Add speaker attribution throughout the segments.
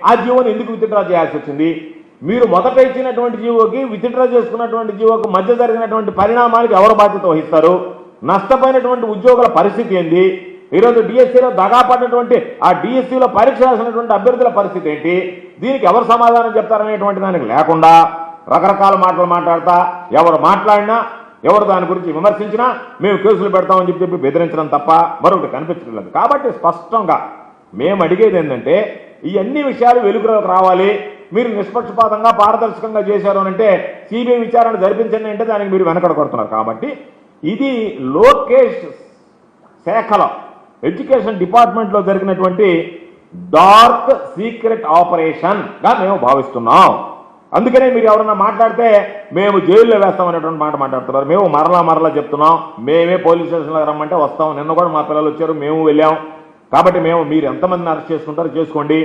Speaker 1: ఆ జీవోని ఎందుకు విత్డ్రా చేయాల్సి వచ్చింది? మీరు మొదట ఇచ్చినటువంటి జీవోకి విత్డ్రా చేసుకున్నటువంటి జీవోకి మధ్య జరిగినటువంటి పరిణామాలకు ఎవరు బాధ్యత వహిస్తారు? నష్టపోయినటువంటి ఉద్యోగుల పరిస్థితి ఏంది? ఈరోజు డిఎస్సీలో దగాపడినటువంటి ఆ డిఎస్సీలో పరీక్ష రాసినటువంటి అభ్యర్థుల పరిస్థితి ఏంటి? దీనికి ఎవరు సమాధానం చెప్తారనేటువంటి దానికి లేకుండా రకరకాల మాటలు మాట్లాడతా ఎవరు మాట్లాడినా ఎవరు దాని గురించి విమర్శించినా మేము కేసులు పెడతామని చెప్పి బెదిరించడం తప్ప మరొకటి కనిపించడం లేదు. కాబట్టి స్పష్టంగా మేము అడిగేది ఏంటంటే ఈ అన్ని విషయాలు వెలుగులోకి రావాలి. మీరు నిష్పక్షపాతంగా పారదర్శకంగా చేశారు అంటే సిబిఐ విచారణ జరిపించండి అంటే దానికి మీరు వెనకడ కొడుతున్నారు. కాబట్టి ఇది లోకేష్ శాఖలో ఎడ్యుకేషన్ డిపార్ట్మెంట్లో జరిగినటువంటి డార్క్ సీక్రెట్ ఆపరేషన్గా మేము భావిస్తున్నాం. అందుకనే మీరు ఎవరన్నా మాట్లాడితే మేము జైల్లో వేస్తామనేటువంటి మాట మాట్లాడుతున్నారు. మేము మరలా చెప్తున్నాం, మేమే పోలీస్ స్టేషన్లో రమ్మంటే వస్తాం. నిన్న కూడా మా పిల్లలు వచ్చారు, మేము వెళ్ళాం. కాబట్టి మీరు ఎంతమందిని అరెస్ట్ చేసుకుంటారో చేసుకోండి.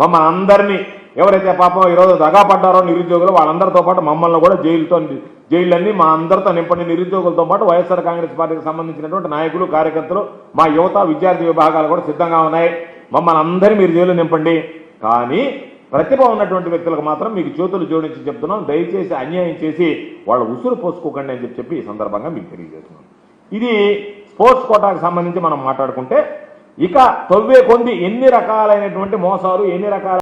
Speaker 1: మమ్మల్ని అందరినీ ఎవరైతే పాపం ఈరోజు దగా పడ్డారో నిరుద్యోగులు వాళ్ళందరితో పాటు మమ్మల్ని కూడా జైళ్ళన్నీ మా అందరితో నింపండి. నిరుద్యోగులతో పాటు వైఎస్ఆర్ కాంగ్రెస్ పార్టీకి సంబంధించినటువంటి నాయకులు, కార్యకర్తలు, మా యువత, విద్యార్థి విభాగాలు కూడా సిద్ధంగా ఉన్నాయి. మమ్మల్ని అందరినీ మీరు జైలు నింపండి. కానీ ప్రతిభ ఉన్నటువంటి వ్యక్తులకు మాత్రం మీకు చేతులు జోడించి చెప్తున్నాం, దయచేసి అన్యాయం చేసి వాళ్ళ ఉసురు పోసుకోకండి అని చెప్పి ఈ సందర్భంగా మీకు తెలియజేస్తున్నాం. ఇది స్పోర్ట్స్ కోటాకు సంబంధించి మనం మాట్లాడుకుంటే ఇక తవ్వే కొంది ఎన్ని రకాలైనటువంటి మోసాలు, ఎన్ని రకాల